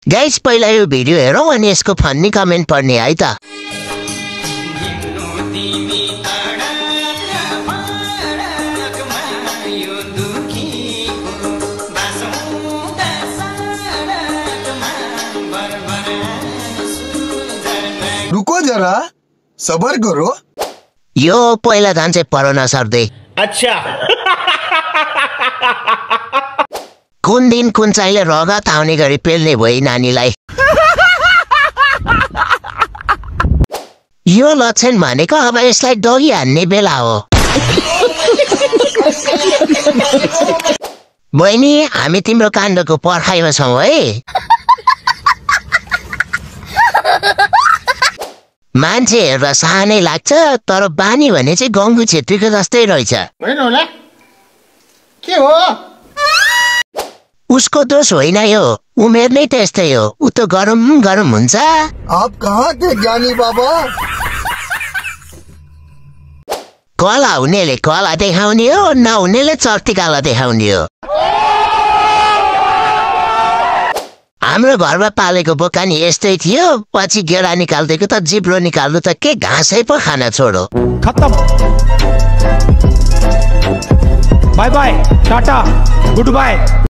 Guys पहिला यो video हेरौँ अनि यसको फन्नी कमेन्ट पढ्ने है त। रुको जरा सबर करो। यो पहिला धान चाहिँ पढाउन सर्दै। अच्छा कुन दिन कुन चाहिँले रगत आउने गरी पेल्ने भई नानीलाई। यो लक्षण भनेको अब यसलाई डगी हान्ने बेला हो। बहिनी हामी तिम्रो काण्डको पर्खाइमा छौँ है। मान्छे हेर्दा सानै लाग्छ तर बानी भने चाहिँ गङ्गु छेत्रीको जस्तै रहेछ। होइन होला के हो? उसको दोष होइन यो, उमेर नै त्यस्तै हो। ऊ त गरम गरम हुन्छ। आप कहाँ के ज्ञानी बाबा? कला हुनेले कला देखाउने हो, नहुनेले चर्तिकाला देखाउने हो। हाम्रो घरमा पालेको बोकानी यस्तै थियो, पछि गेडा निकाल्दैको त जिब्रो निकाल्नु त के घाँसै पो खाना छोडो। खत्म। Bye bye tata good bye.